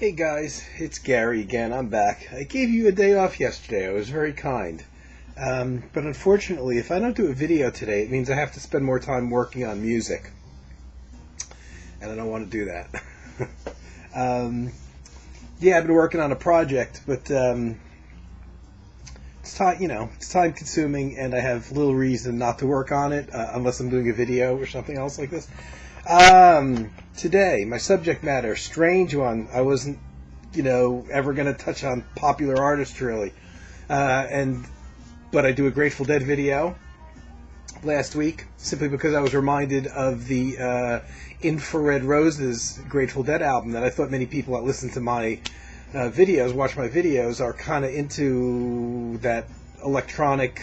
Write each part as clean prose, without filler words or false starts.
Hey guys, it's Gary again. I'm back. I gave you a day off yesterday. I was very kind. But unfortunately, if I don't do a video today, it means I have to spend more time working on music. And I don't want to do that. Yeah, I've been working on a project, but it's time consuming, and I have little reason not to work on it unless I'm doing a video or something else like this. Today, my subject matter, strange one. I wasn't, ever going to touch on popular artists really. But I do a Grateful Dead video last week, simply because I was reminded of the Infrared Roses Grateful Dead album that I thought many people that listen to my watch my videos, are kind of into that electronic,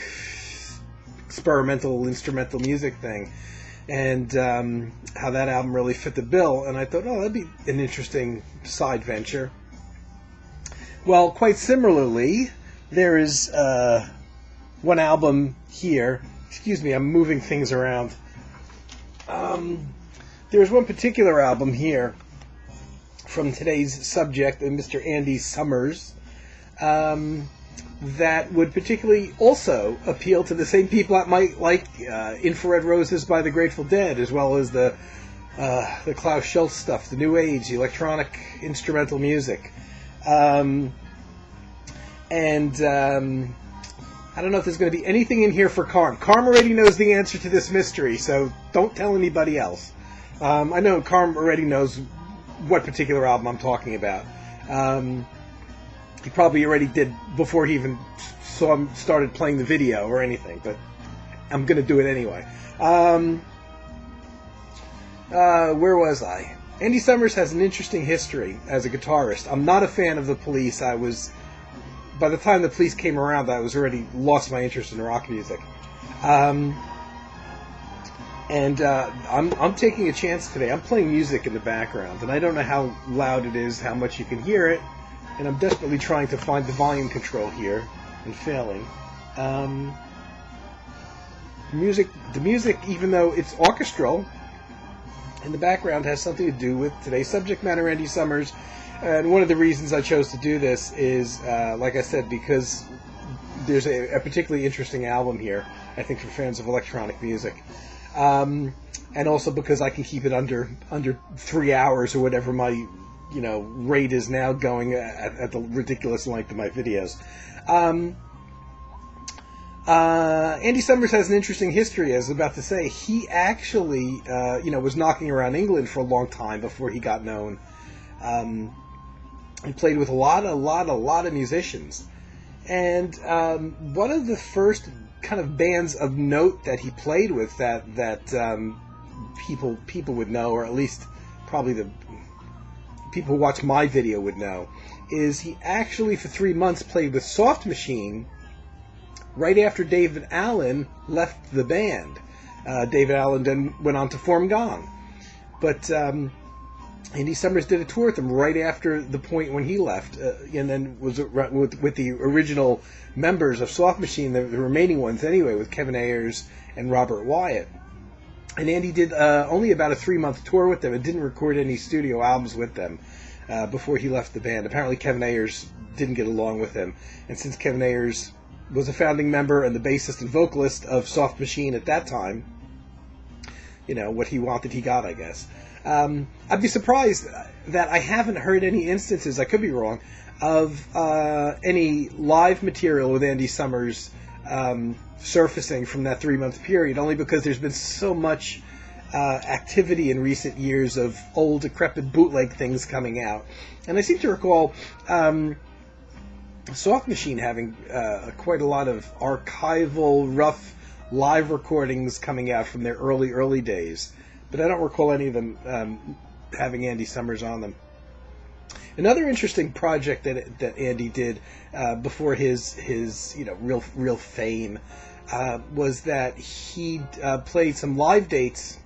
experimental, instrumental music thing. And how that album really fit the bill. And I thought, that'd be an interesting side venture. Well, quite similarly, there is one album here. Excuse me, I'm moving things around. There's one particular album here from today's subject, Mr. Andy Summers, that would particularly also appeal to the same people that might like Infrared Roses by the Grateful Dead, as well as the Klaus Schultz stuff, the New Age, electronic instrumental music. I don't know if there's going to be anything in here for Carm. Carm already knows the answer to this mystery, so don't tell anybody else. I know Carm already knows what particular album I'm talking about. He probably already did before he even started playing the video or anything, but I'm going to do it anyway. Where was I? Andy Summers has an interesting history as a guitarist. I'm not a fan of the Police. By the time the Police came around, I was already lost my interest in rock music. I'm taking a chance today. I'm playing music in the background, and I don't know how loud it is, how much you can hear it. And I'm desperately trying to find the volume control here, and failing. The music, even though it's orchestral, in the background has something to do with today's subject matter, Andy Summers. And one of the reasons I chose to do this is, like I said, because there's a particularly interesting album here, I think, for fans of electronic music. And also because I can keep it under 3 hours or whatever my rate is now going at the ridiculous length of my videos. Andy Summers has an interesting history, as I was about to say. He actually, was knocking around England for a long time before he got known. He played with a lot of musicians. And one of the first kind of bands of note that he played with that people would know, or at least probably the people who watch my video would know, is he actually for 3 months played with Soft Machine right after David Allen left the band. David Allen then went on to form Gone. But Andy Summers did a tour with him right after the point when he left, and then was with the original members of Soft Machine, the remaining ones anyway, with Kevin Ayers and Robert Wyatt. And Andy did only about a 3-month tour with them and didn't record any studio albums with them before he left the band. Apparently Kevin Ayers didn't get along with him. And since Kevin Ayers was a founding member and the bassist and vocalist of Soft Machine at that time, what he wanted he got, I guess. I'd be surprised that I haven't heard any instances, I could be wrong, of any live material with Andy Summers surfacing from that 3-month period, only because there's been so much activity in recent years of old, decrepit bootleg things coming out. And I seem to recall Soft Machine having quite a lot of archival, rough live recordings coming out from their early days. But I don't recall any of them having Andy Summers on them. Another interesting project that Andy did before his real fame was that he played some live dates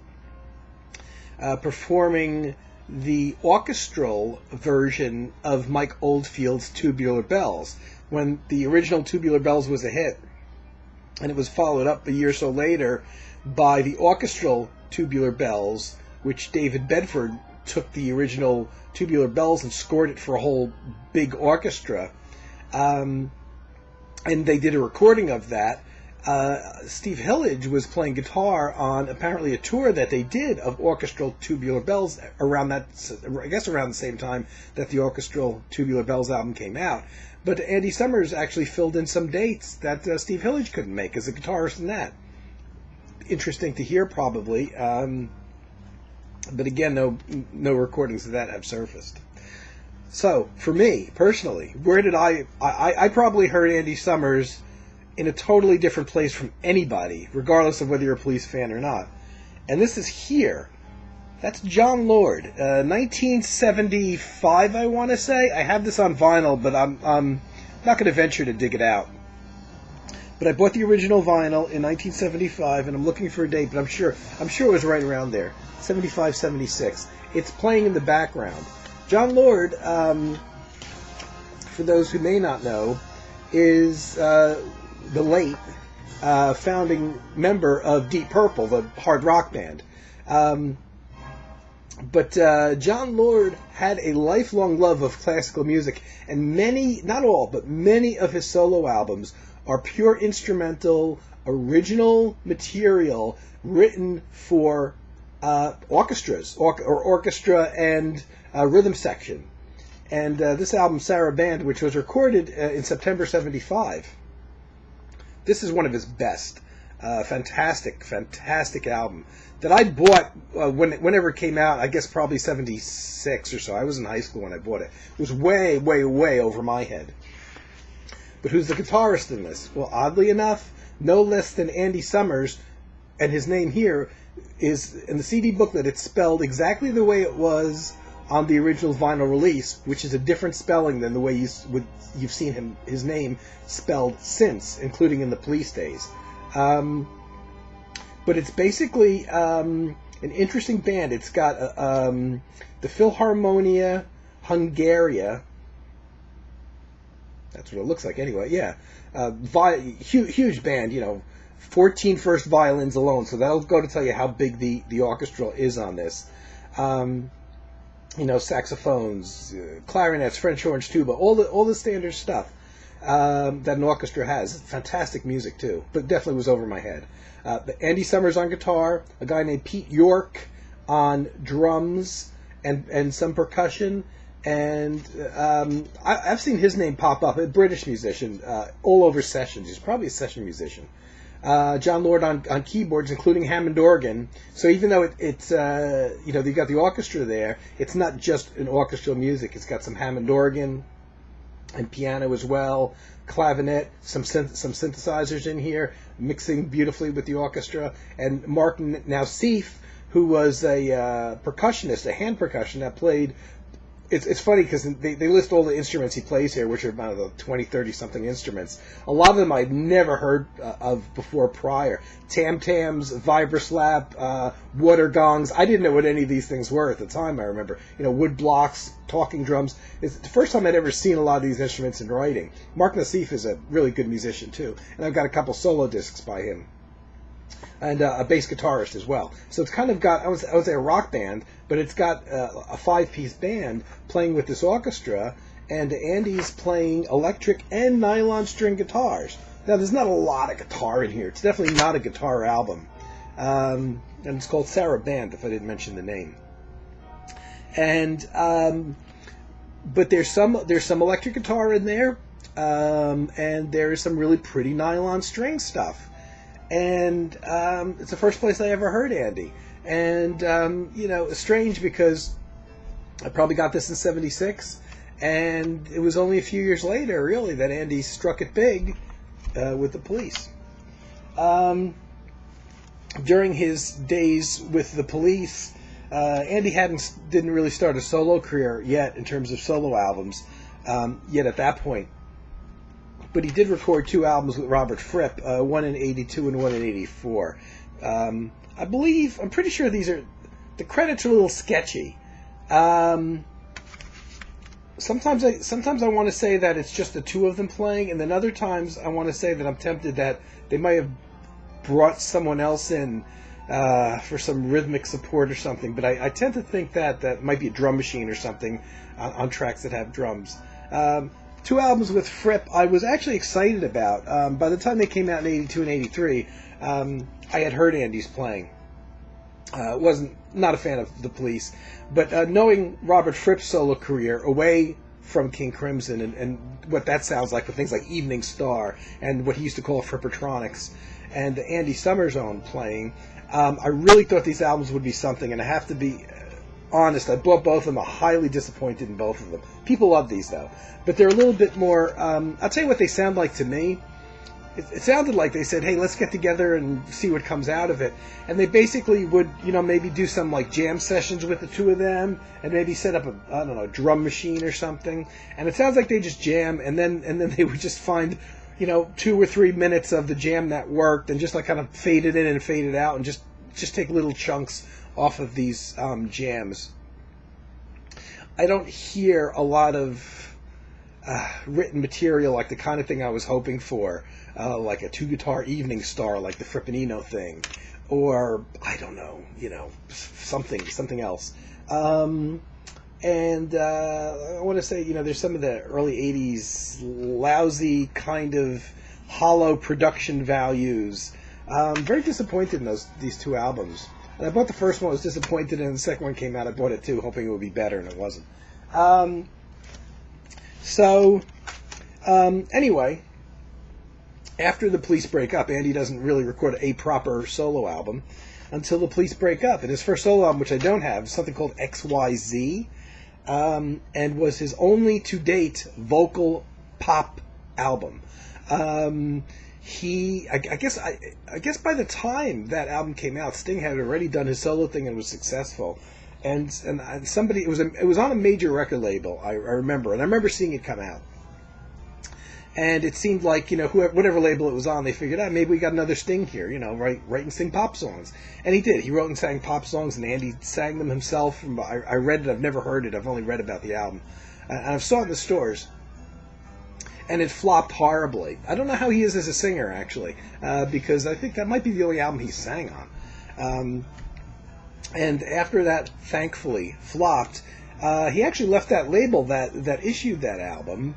performing the orchestral version of Mike Oldfield's Tubular Bells, when the original Tubular Bells was a hit, and it was followed up a year or so later by the orchestral Tubular Bells, which David Bedford took the original Tubular Bells and scored it for a whole big orchestra. And they did a recording of that. Steve Hillage was playing guitar on apparently a tour that they did of orchestral Tubular Bells around that, I guess around the same time that the orchestral Tubular Bells album came out. But Andy Summers actually filled in some dates that Steve Hillage couldn't make as a guitarist in that. Interesting to hear, probably. But again, no recordings of that have surfaced. So, for me, personally, where did I probably heard Andy Summers in a totally different place from anybody, regardless of whether you're a Police fan or not. And this is here. That's John Lord, 1975, I want to say. I have this on vinyl, but I'm not going to venture to dig it out. But I bought the original vinyl in 1975, and I'm looking for a date, but I'm sure it was right around there, 75, 76. It's playing in the background. John Lord, for those who may not know, is the late founding member of Deep Purple, the hard rock band. But John Lord had a lifelong love of classical music, and many, not all, but many of his solo albums are pure instrumental, original material written for orchestras, or orchestra and rhythm section. And this album, Sarah Band, which was recorded in September 75, this is one of his best. Fantastic album that I bought whenever it came out. I guess probably 76 or so. I was in high school when I bought it. It was way, way, way over my head. But who's the guitarist in this? Well, oddly enough, no less than Andy Summers, and his name here is, in the CD booklet, it's spelled exactly the way it was on the original vinyl release, which is a different spelling than the way you've seen his name spelled since, including in the Police days. But it's basically an interesting band. It's got the Philharmonia Hungaria. That's what it looks like anyway. Yeah. Huge band, 14 first violins alone. So that'll go to tell you how big the orchestra is on this. Saxophones, clarinets, French horns, tuba, all the standard stuff that an orchestra has. Fantastic music too, but definitely was over my head. Andy Summers on guitar, a guy named Pete York on drums and some percussion, and I've seen his name pop up, a British musician, all over sessions. He's probably a session musician. John Lord on keyboards, including Hammond organ. So even though it's you got the orchestra there, it's not just an orchestral music. It's got some Hammond organ and piano as well, clavinet, some synthesizers in here, mixing beautifully with the orchestra. And Mark Nausif, who was a percussionist, a hand percussion that played. It's funny because they list all the instruments he plays here, which are about 20, 30-something instruments. A lot of them I'd never heard of before prior. Tam-tams, vibroslap, water gongs. I didn't know what any of these things were at the time, I remember. Wood blocks, talking drums. It's the first time I'd ever seen a lot of these instruments in writing. Mark Nassif is a really good musician, too. And I've got a couple solo discs by him. And a bass guitarist as well. So it's kind of got, I would say a rock band, but it's got a 5-piece band playing with this orchestra, and Andy's playing electric and nylon string guitars. Now, there's not a lot of guitar in here. It's definitely not a guitar album. And it's called Sarah Band, if I didn't mention the name. And, but there's some electric guitar in there, and there's some really pretty nylon string stuff. And it's the first place I ever heard Andy. And, it's strange because I probably got this in 76, and it was only a few years later, really, that Andy struck it big with the Police. During his days with the Police, Andy didn't really start a solo career yet in terms of solo albums, yet at that point. But he did record 2 albums with Robert Fripp, one in 82 and one in 84. I'm pretty sure the credits are a little sketchy. Sometimes I want to say that it's just the 2 of them playing, and then other times I want to say that I'm tempted that they might have brought someone else in for some rhythmic support or something. But I tend to think that might be a drum machine or something on tracks that have drums. Two albums with Fripp I was actually excited about. By the time they came out in 82 and 83, I had heard Andy's playing. Wasn't not a fan of The Police, but knowing Robert Fripp's solo career away from King Crimson and what that sounds like with things like Evening Star and what he used to call Frippertronics and Andy Summers' own playing, I really thought these albums would be something, and I have to be honest, I bought both of them. I'm highly disappointed in both of them. People love these, though. But they're a little bit more... I'll tell you what they sound like to me. It sounded like they said, hey, let's get together and see what comes out of it. And they basically would, maybe do some, like, jam sessions with the two of them and maybe set up a drum machine or something. And it sounds like they just jam, and then they would just find... 2 or 3 minutes of the jam that worked and just like kind of fade it in and fade it out and just take little chunks off of these jams. I don't hear a lot of written material like the kind of thing I was hoping for, like a 2-guitar Evening Star, like the Frippinino thing, or I don't know, something else. And I want to say, there's some of the early 80s lousy kind of hollow production values. Very disappointed in these two albums. And I bought the first one, I was disappointed, and the second one came out, I bought it too, hoping it would be better, and it wasn't. Anyway, after the Police break up, Andy doesn't really record a proper solo album until the Police break up. And his first solo album, which I don't have, is something called XYZ. And was his only to date vocal pop album. I guess by the time that album came out, Sting had already done his solo thing and was successful. And somebody, it was on a major record label, I remember, and I remember seeing it come out. And it seemed like, whatever label it was on, they figured out, maybe we got another Sting here, write and sing pop songs. And he did. He wrote and sang pop songs, and Andy sang them himself. I read it. I've never heard it. I've only read about the album. And I've saw it in the stores. And it flopped horribly. I don't know how he is as a singer, actually, because I think that might be the only album he sang on. And after that, thankfully, flopped, he actually left that label that issued that album,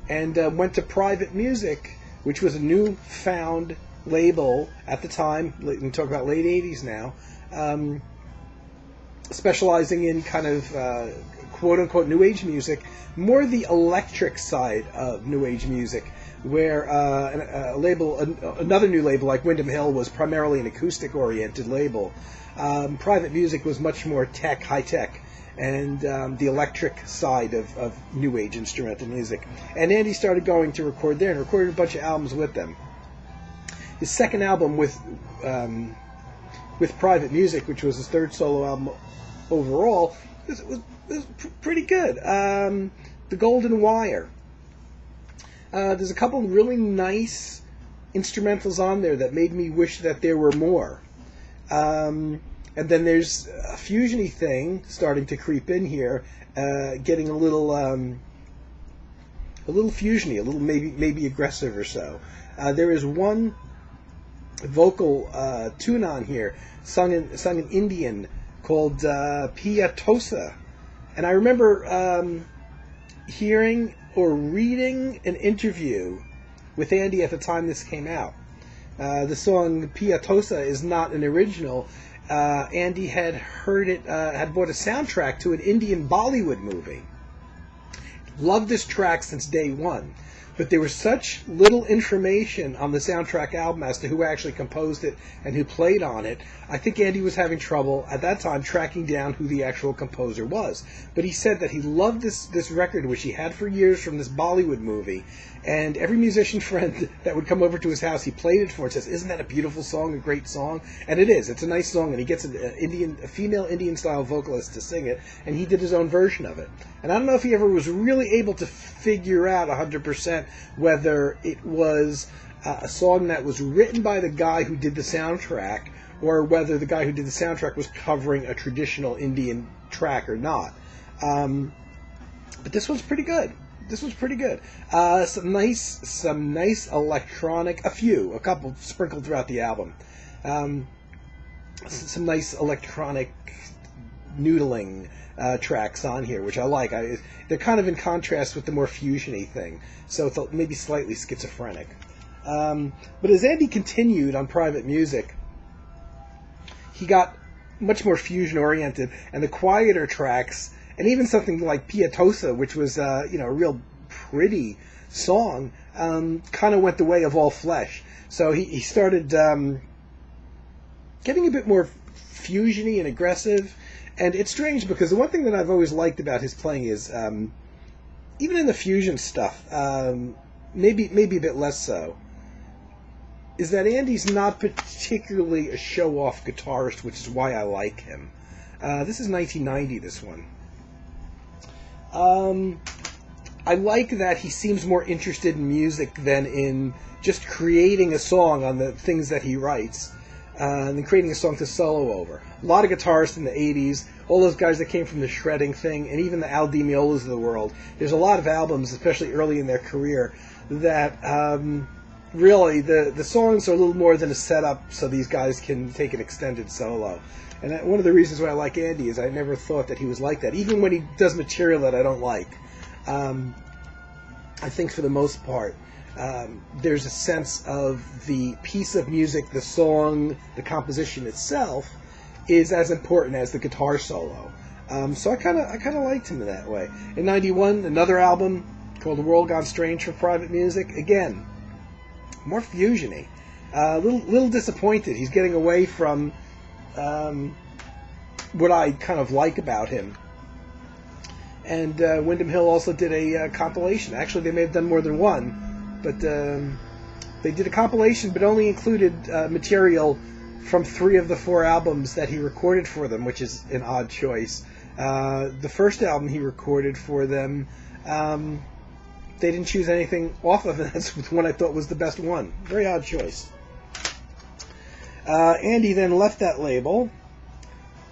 and went to Private Music, which was a newfound label at the time. We talk about late 80s now, specializing in kind of quote-unquote New Age music, more the electric side of New Age music, where another new label like Windham Hill was primarily an acoustic-oriented label. Private Music was much more high-tech, and the electric side of New Age instrumental music. And Andy started going to record there and recorded a bunch of albums with them. His second album with Private Music, which was his third solo album overall, was pretty good. The Golden Wire. There's a couple of really nice instrumentals on there that made me wish that there were more. And then there's a fusiony thing starting to creep in here, getting a little fusiony, a little maybe aggressive or so. There is one vocal tune on here, sung in Indian, called Piatosa, and I remember hearing or reading an interview with Andy at the time this came out. The song Piatosa is not an original. Andy had heard it, had bought a soundtrack to an Indian Bollywood movie. Loved this track since day one. But there was such little information on the soundtrack album as to who actually composed it and who played on it. I think Andy was having trouble at that time tracking down who the actual composer was. But he said that he loved this record, which he had for years from this Bollywood movie. And every musician friend that would come over to his house, he played it for and says, "Isn't that a beautiful song, a great song?" And it is. It's a nice song, and he gets a female Indian-style vocalist to sing it, and he did his own version of it. And I don't know if he ever was really able to figure out 100% whether it was a song that was written by the guy who did the soundtrack, or whether the guy who did the soundtrack was covering a traditional Indian track or not. But this one's pretty good. Some nice electronic, a couple sprinkled throughout the album. some nice electronic noodling tracks on here, which I like. They're kind of in contrast with the more fusion-y thing, so it's maybe slightly schizophrenic. But as Andy continued on Private Music, he got much more fusion-oriented, and the quieter tracks, and even something like Pietosa, which was a real pretty song, kind of went the way of All Flesh. So he started getting a bit more fusion-y and aggressive. And it's strange because the one thing that I've always liked about his playing is, even in the fusion stuff, maybe a bit less so, is that Andy's not particularly a show-off guitarist, which is why I like him. This is 1990, this one. I like that he seems more interested in music than in just creating a song on the things that he writes, and then creating a song to solo over. A lot of guitarists in the 80s, all those guys that came from the shredding thing, and even the Al Di Meolas of the world, there's a lot of albums, especially early in their career, that really the songs are a little more than a setup so these guys can take an extended solo. And one of the reasons why I like Andy is I never thought that he was like that, even when he does material that I don't like. I think for the most part, there's a sense of the piece of music, the song, the composition itself is as important as the guitar solo. So I kind of liked him in that way. In '91, another album called The World Gone Strange for Private Music. Again, more fusion-y. Little disappointed. He's getting away from what I kind of like about him. And Windham Hill also did a compilation. Actually, they may have done more than one, but they did a compilation, but only included material from 3 of the 4 albums that he recorded for them, which is an odd choice. The first album he recorded for them, they didn't choose anything off of it. That's the one I thought was the best one. Very odd choice. Andy then left that label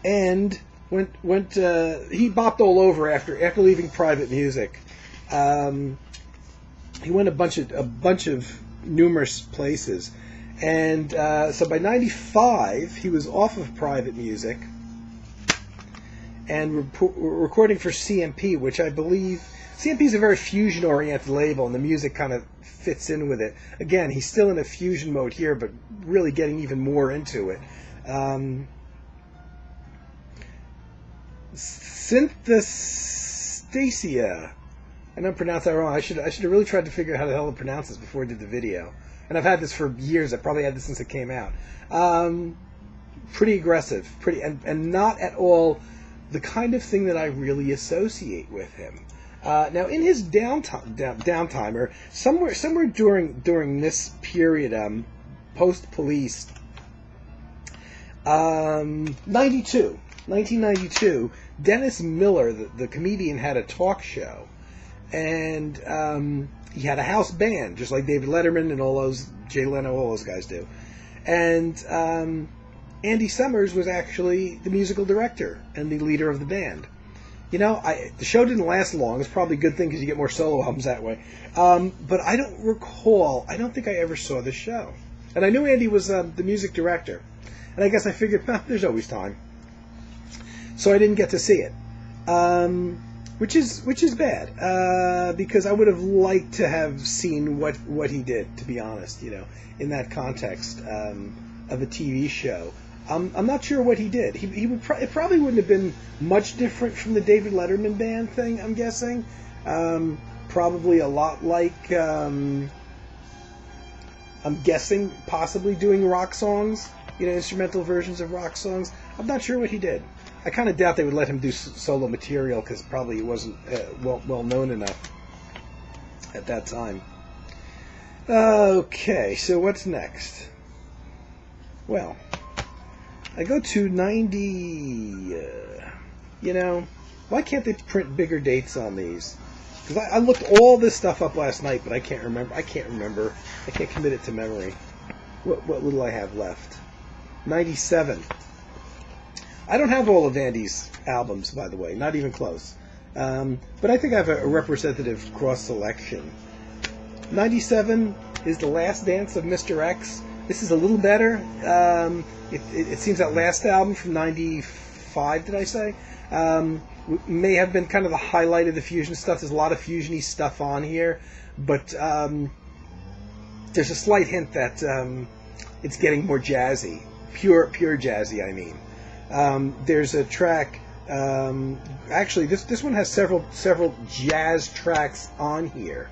and went. He bopped all over after leaving Private Music. He went a bunch of numerous places, and so by '95 he was off of Private Music and recording for CMP, which I believe CMP is a very fusion-oriented label, and the music kind of fits in with it. Again, he's still in a fusion mode here, but really getting even more into it. Synthestasia. I don't pronounce that wrong. I should have really tried to figure out how the hell to pronounce this before I did the video. And I've had this for years. I probably had this since it came out. Pretty aggressive, and not at all the kind of thing that I really associate with him. Now, in his downtime, or somewhere during this period, post-Police, 1992, Dennis Miller, the comedian, had a talk show, and he had a house band, just like David Letterman and all those, Jay Leno, all those guys do. And Andy Summers was actually the musical director and the leader of the band. The show didn't last long. It's probably a good thing because you get more solo albums that way. But I don't think I ever saw the show. And I knew Andy was the music director. And I guess I figured, there's always time. So I didn't get to see it. Which is bad. Because I would have liked to have seen what he did, to be honest, in that context of a TV show. I'm not sure what he did. It probably wouldn't have been much different from the David Letterman band thing, I'm guessing. Probably a lot like, I'm guessing, possibly doing rock songs, instrumental versions of rock songs. I'm not sure what he did. I kind of doubt they would let him do solo material because probably he wasn't well known enough at that time. Okay, so what's next? Well, I go to 90, why can't they print bigger dates on these? Because I looked all this stuff up last night, but I can't remember. I can't commit it to memory. What little I have left. 97. I don't have all of Andy's albums, by the way, not even close. But I think I have a representative cross-selection. 97 is The Last Dance of Mr. X. This is a little better. It seems that last album from '95, did I say? May have been kind of the highlight of the fusion stuff. There's a lot of fusiony stuff on here, but there's a slight hint that it's getting more jazzy, pure jazzy. I mean, there's a track. Actually, this one has several jazz tracks on here.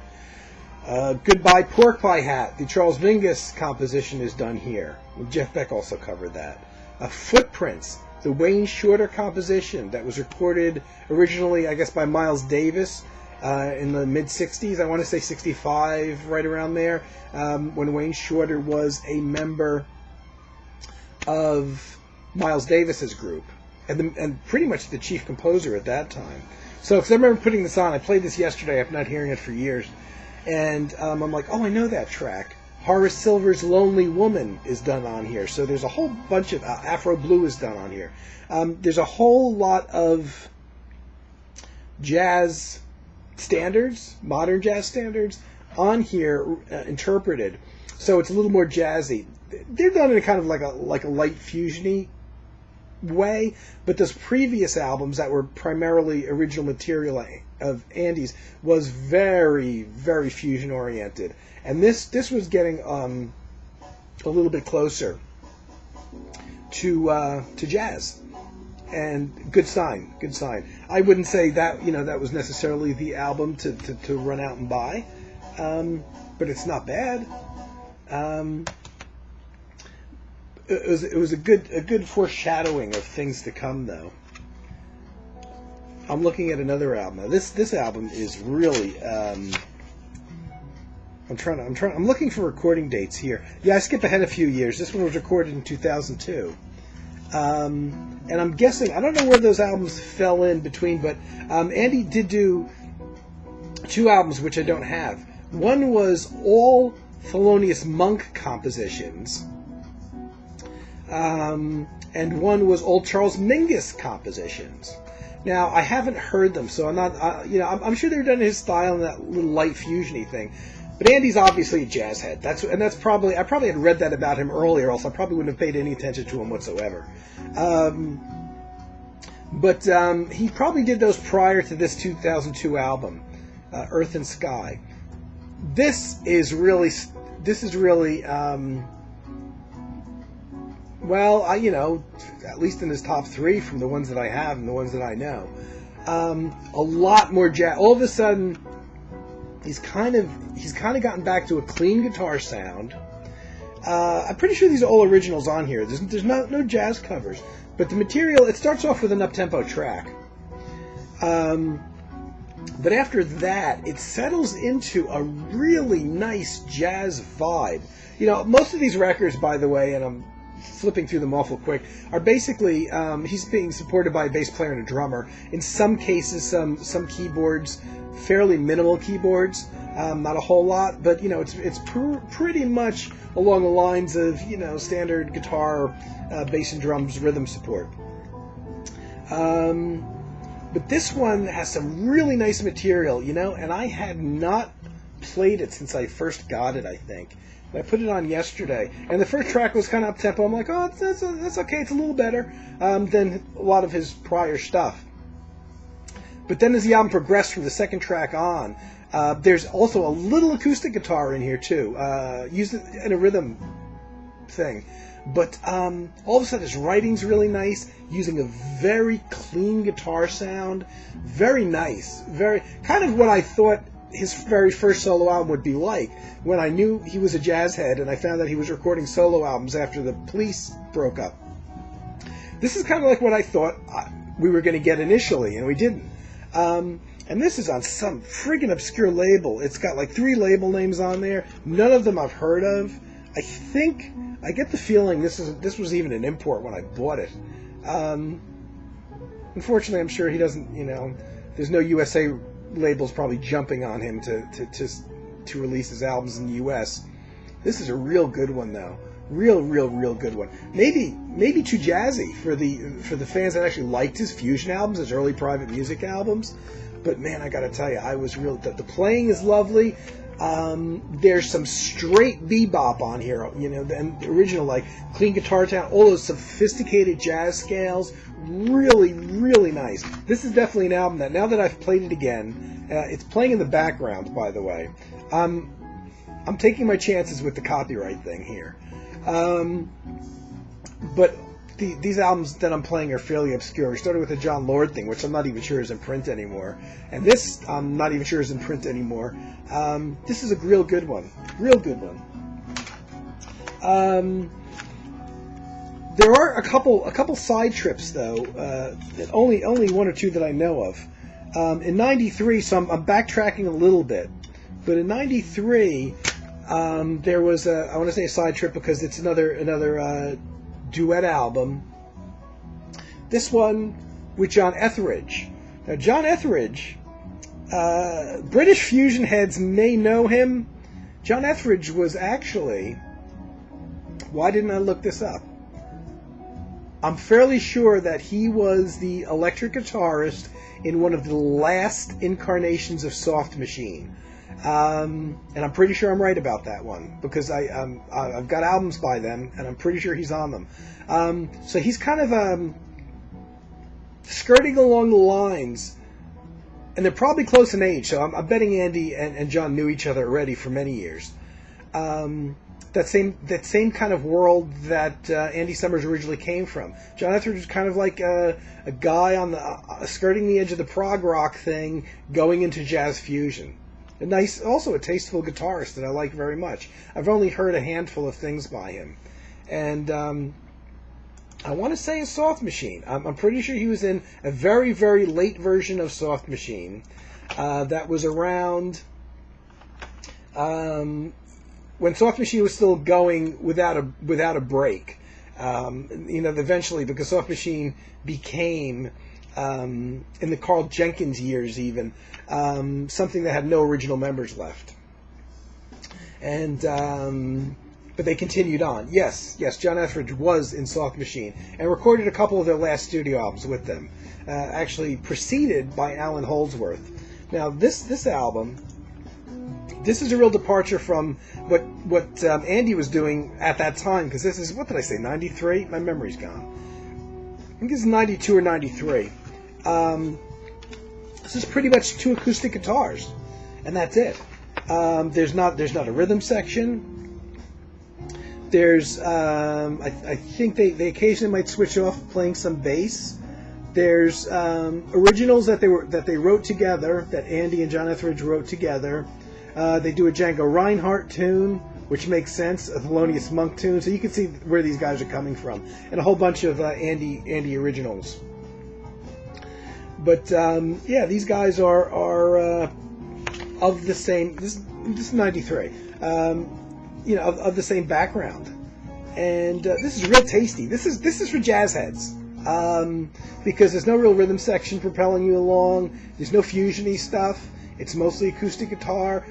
Goodbye Pork Pie Hat, the Charles Mingus composition, is done here. Jeff Beck also covered that. Footprints, the Wayne Shorter composition that was recorded originally, I guess, by Miles Davis in the mid-'60s. I want to say 65, right around there, when Wayne Shorter was a member of Miles Davis's group and pretty much the chief composer at that time. So, because I remember putting this on, I played this yesterday after not hearing it for years. And I'm like, oh, I know that track. Horace Silver's Lonely Woman is done on here. So there's a whole bunch of Afro Blue is done on here. There's a whole lot of jazz standards, modern jazz standards, on here interpreted. So it's a little more jazzy. They're done in a kind of like a light fusiony way, but those previous albums that were primarily original material of Andy's was very, very fusion oriented, and this was getting a little bit closer to jazz, and good sign. I wouldn't say that that was necessarily the album to run out and buy, but it's not bad. It was a good foreshadowing of things to come, though. I'm looking at another album. Now, this album is really. I'm looking for recording dates here. Yeah, I skip ahead a few years. This one was recorded in 2002, and I'm guessing, I don't know where those albums fell in between, but Andy did do 2 albums which I don't have. One was all Thelonious Monk compositions. And one was old Charles Mingus compositions. Now, I haven't heard them, so I'm not, I'm sure they're done in his style and that little light fusiony thing. But Andy's obviously a jazz head. That's probably, I probably had read that about him earlier, else I probably wouldn't have paid any attention to him whatsoever. But he probably did those prior to this 2002 album, Earth and Sky. This is really. Well, at least in his top 3 from the ones that I have and the ones that I know, a lot more jazz. All of a sudden, he's kind of gotten back to a clean guitar sound. I'm pretty sure these are all originals on here. There's no jazz covers, but the material, it starts off with an up-tempo track. But after that, it settles into a really nice jazz vibe. Most of these records, by the way, and I'm flipping through them awful quick, are basically he's being supported by a bass player and a drummer. In some cases, some keyboards, fairly minimal keyboards, not a whole lot, but it's pretty much along the lines of standard guitar, bass and drums, rhythm support. But this one has some really nice material, and I had not played it since I first got it, I think. I put it on yesterday, and the first track was kind of up-tempo. I'm like, oh, that's okay. It's a little better than a lot of his prior stuff. But then as the album progressed from the second track on, there's also a little acoustic guitar in here, too, used in a rhythm thing. But all of a sudden his writing's really nice, using a very clean guitar sound. Very nice. Very kind of what I thought his very first solo album would be like, when I knew he was a jazz head and I found that he was recording solo albums after the Police broke up. This is kind of like what I thought we were going to get initially, and we didn't. And this is on some friggin' obscure label. It's got like 3 label names on there. None of them I've heard of. I get the feeling this was even an import when I bought it. Unfortunately, I'm sure he doesn't, there's no USA labels probably jumping on him to release his albums in the U.S. This is a real good one, though. Real good one. Maybe too jazzy for the fans that actually liked his fusion albums, his early private music albums. But man, I gotta tell you, I was real. The playing is lovely. There's some straight bebop on here, you know, the original, like Clean Guitar Town, all those sophisticated jazz scales, really, really nice. This is definitely an album that, now that I've played it again, it's playing in the background, by the way. I'm taking my chances with the copyright thing here. But these albums that I'm playing are fairly obscure. We started with the John Lord thing, which I'm not even sure is in print anymore. And this, I'm not even sure is in print anymore. This is a real good one. Real good one. There are a couple side trips, though. Only one or two that I know of. In '93, so I'm backtracking a little bit. But in '93, there was I want to say a side trip because it's another duet album. This one with John Etheridge. Now, John Etheridge, British fusion heads may know him. John Etheridge was actually, why didn't I look this up? I'm fairly sure that he was the electric guitarist in one of the last incarnations of Soft Machine. And I'm pretty sure I'm right about that one because I've got albums by them, and I'm pretty sure he's on them. So he's kind of skirting along the lines, and they're probably close in age. So I'm betting Andy and John knew each other already for many years. That same kind of world that Andy Summers originally came from. John Etheridge was kind of like a guy on the skirting the edge of the prog rock thing, going into jazz fusion. Also a tasteful guitarist that I like very much. I've only heard a handful of things by him. And I want to say a Soft Machine. I'm pretty sure he was in a very, very late version of Soft Machine that was around when Soft Machine was still going without a break. Eventually, because Soft Machine became, in the Carl Jenkins years even, something that had no original members left. And but they continued on. Yes, John Etheridge was in Soft Machine and recorded a couple of their last studio albums with them, actually preceded by Alan Holdsworth. Now, this album, this is a real departure from what Andy was doing at that time, because this is, what did I say, 93? My memory's gone. I think this is 92 or 93. This is pretty much two acoustic guitars, and that's it. There's not a rhythm section. There's I think they occasionally might switch off playing some bass. There's originals that they wrote together, that Andy and John Etheridge wrote together. They do a Django Reinhardt tune, which makes sense, a Thelonious Monk tune, so you can see where these guys are coming from, and a whole bunch of Andy originals. But yeah, these guys are of the same. This is '93. Of the same background, and this is real tasty. This is for jazz heads, because there's no real rhythm section propelling you along. There's no fusiony stuff. It's mostly acoustic guitar.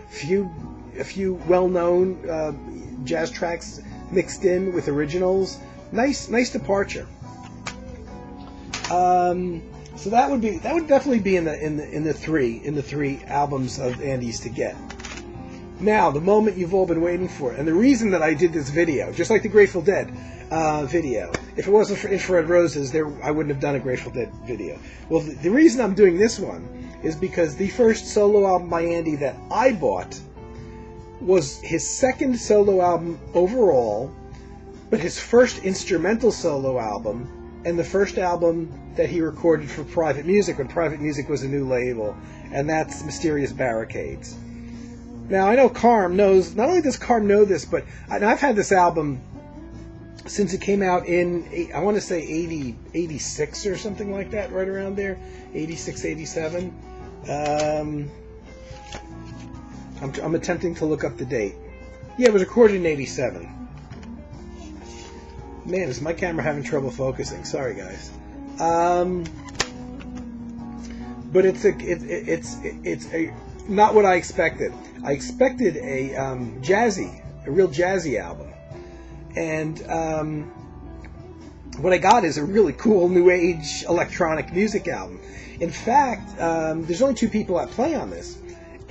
A few well-known jazz tracks mixed in with originals. Nice departure. So that would definitely be in the three albums of Andy's to get. Now, the moment you've all been waiting for, and the reason that I did this video, just like the Grateful Dead video, if it wasn't for Infrared Roses, I wouldn't have done a Grateful Dead video. Well, the reason I'm doing this one is because the first solo album by Andy that I bought was his second solo album overall, but his first instrumental solo album, and the first album that he recorded for Private Music when Private Music was a new label, and that's Mysterious Barricades. Now, I know Carm knows, not only does Carm know this, but I've had this album since it came out in, I want to say 86 or something like that, right around there, 86, 87. I'm attempting to look up the date. Yeah, it was recorded in 87. Man, is my camera having trouble focusing? Sorry, guys. But it's not what I expected. I expected a real jazzy album, and what I got is a really cool new age electronic music album. In fact, there's only two people that play on this,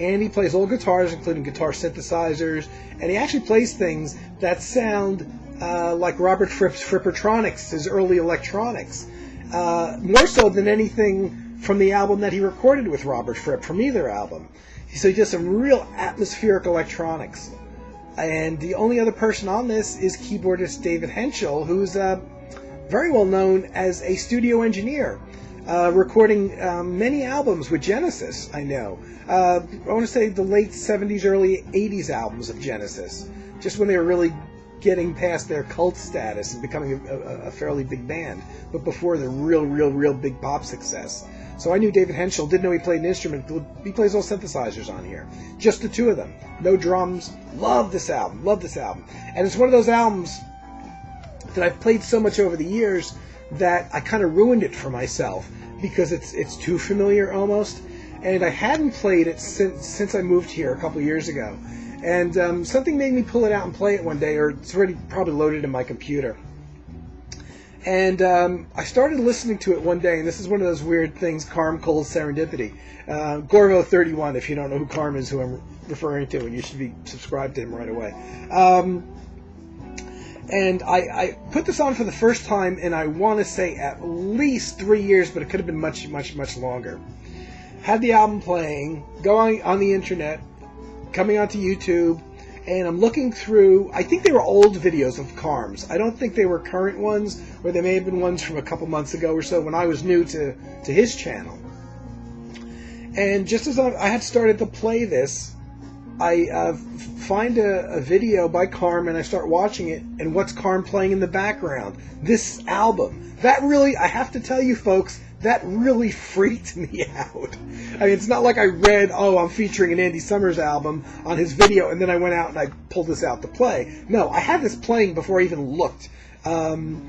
and he plays old guitars, including guitar synthesizers, and he actually plays things that sound like Robert Fripp's Frippertronics, his early electronics, more so than anything from the album that he recorded with Robert Fripp, from either album. So he does some real atmospheric electronics. And the only other person on this is keyboardist David Henschel, who's very well known as a studio engineer, recording many albums with Genesis, I know. I want to say the late 70s, early 80s albums of Genesis, just when they were really getting past their cult status and becoming a fairly big band, but before the real big pop success. So I knew David Henschel, didn't know he played an instrument. He plays all synthesizers on here. Just the two of them. No drums. Love this album. And it's one of those albums that I've played so much over the years that I kind of ruined it for myself because it's too familiar almost. And I hadn't played it since I moved here a couple years ago. And something made me pull it out and play it one day, or it's already probably loaded in my computer. And I started listening to it one day, and this is one of those weird things, Carm Cole's serendipity. Gorvo 31, if you don't know who Carm is, who I'm referring to, and you should be subscribed to him right away. And I put this on for the first time, and I want to say at least 3 years, but it could have been much longer. Had the album playing, going on the internet, coming onto YouTube, and I'm looking through, I think they were old videos of Carm's. I don't think they were current ones, or they may have been ones from a couple months ago or so when I was new to his channel. And just as I had started to play this, I find a video by Carm, and I start watching it, and what's Carm playing in the background? This album. That really, I have to tell you folks, that really freaked me out. I mean, it's not like I read, I'm featuring an Andy Summers album on his video, and then I went out and I pulled this out to play. No, I had this playing before I even looked. And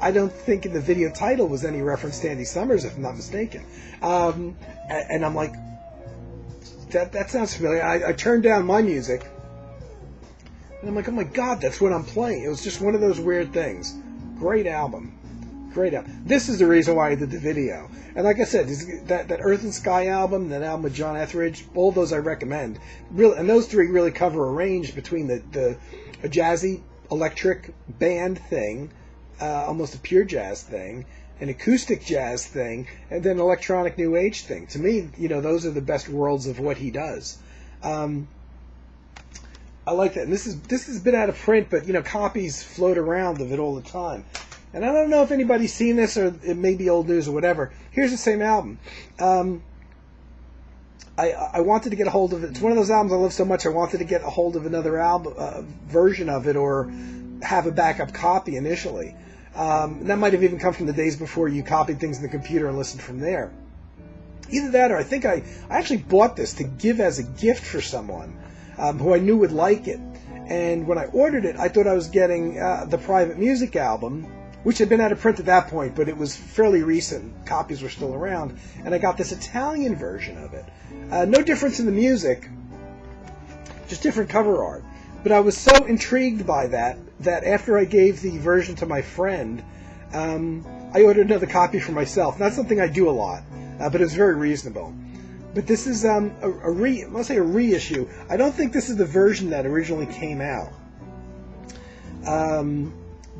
I don't think in the video title was any reference to Andy Summers, if I'm not mistaken. And I'm like, that sounds familiar. I turned down my music, and I'm like, oh my God, that's what I'm playing. It was just one of those weird things. Great album. This is the reason why I did the video. And like I said, that Earth and Sky album, that album with John Etheridge, all those I recommend. Really, and those three really cover a range between a jazzy electric band thing, almost a pure jazz thing, an acoustic jazz thing, and then electronic new age thing. To me, those are the best worlds of what he does. I like that. And this has been out of print, but copies float around of it all the time. And I don't know if anybody's seen this, or it may be old news or whatever. Here's the same album. I wanted to get a hold of it. It's one of those albums I love so much, I wanted to get a hold of another album version of it, or have a backup copy initially. That might have even come from the days before you copied things in the computer and listened from there. Either that, or I think I actually bought this to give as a gift for someone who I knew would like it. And when I ordered it, I thought I was getting the Private Music album, which had been out of print at that point, but it was fairly recent. Copies were still around. And I got this Italian version of it. No difference in the music, just different cover art. But I was so intrigued by that after I gave the version to my friend, I ordered another copy for myself. Not something I do a lot, but it was very reasonable. But this is let's say a reissue. I don't think this is the version that originally came out.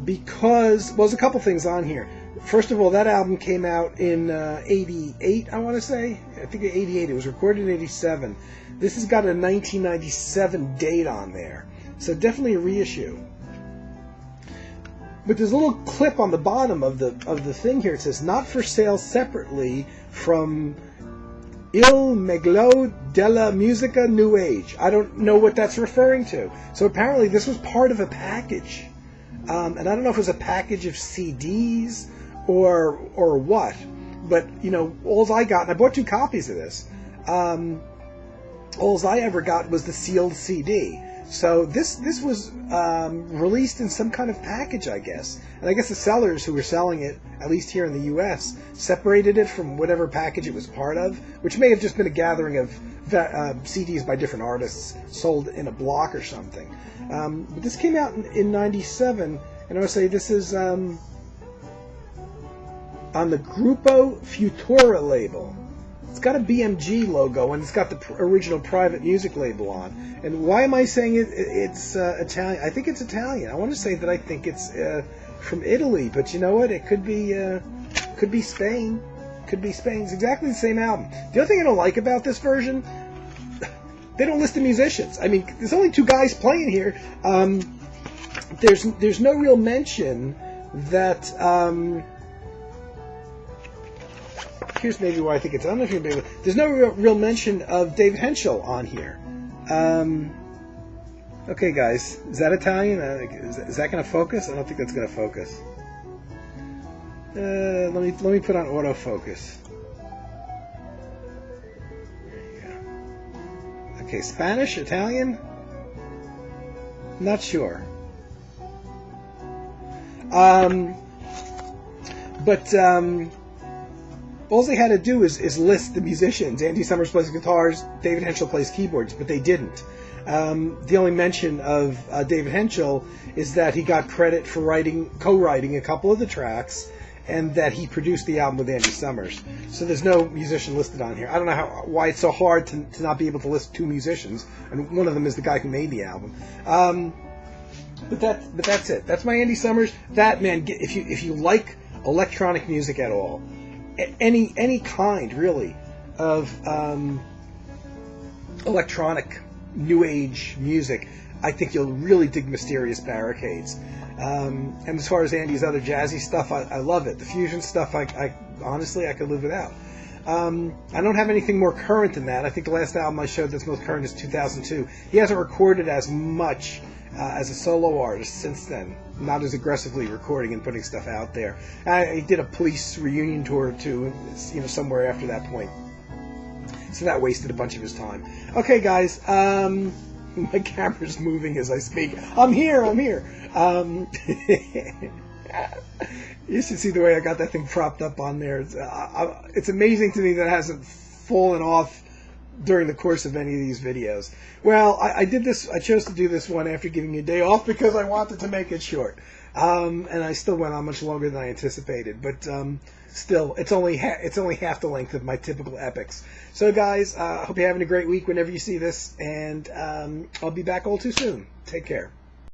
Because, there's a couple things on here. First of all, that album came out in 88, I want to say. I think 88. It was recorded in 87. This has got a 1997 date on there. So definitely a reissue. But there's a little clip on the bottom of the thing here. It says, not for sale separately from Il Meglo della Musica New Age. I don't know what that's referring to. So apparently this was part of a package. And I don't know if it was a package of CDs or what, but all I got, and I bought 2 copies of this. All I ever got was the sealed CD. So this was released in some kind of package, I guess. And I guess the sellers who were selling it, at least here in the U.S., separated it from whatever package it was part of, which may have just been a gathering of CDs by different artists sold in a block or something. But this came out in 97, and I would say this is on the Grupo Futura label. It's got a BMG logo, and it's got the original private music label on. And why am I saying it's Italian? I think it's Italian. I want to say that I think it's from Italy, but you know what? It could be Spain. Could be Spain. It's exactly the same album. The other thing I don't like about this version, they don't list the musicians. I mean, there's only 2 guys playing here. There's no real mention that. Here's maybe why I think it's. I don't know if you're able. There's no real mention of David Henschel on here. Okay, guys, is that Italian? Is that going to focus? I don't think that's going to focus. Let me put on autofocus. There you go. Okay, Spanish, Italian. Not sure. All they had to do is list the musicians. Andy Summers plays guitars, David Henschel plays keyboards, but they didn't. The only mention of David Henschel is that he got credit for co-writing a couple of the tracks, and that he produced the album with Andy Summers. So there's no musician listed on here. I don't know why it's so hard to not be able to list 2 musicians, and one of them is the guy who made the album. But that's it. That's my Andy Summers. That, man, if you like electronic music at all, any kind really of electronic new age music, I think you'll really dig Mysterious Barricades. And as far as Andy's other jazzy stuff, I love it. The fusion stuff, I honestly could live without. I don't have anything more current than that. I think the last album I showed that's most current is 2002. He hasn't recorded as much as a solo artist since then. Not as aggressively recording and putting stuff out there. He did a Police reunion tour too, somewhere after that point. So that wasted a bunch of his time. Okay, guys. My camera's moving as I speak. I'm here. You should see the way I got that thing propped up on there. It's amazing to me that it hasn't fallen off during the course of any of these videos. Well, I did this. I chose to do this one after giving you a day off because I wanted to make it short. And I still went on much longer than I anticipated. But still, it's only half the length of my typical epics. So, guys, I hope you're having a great week whenever you see this. And I'll be back all too soon. Take care.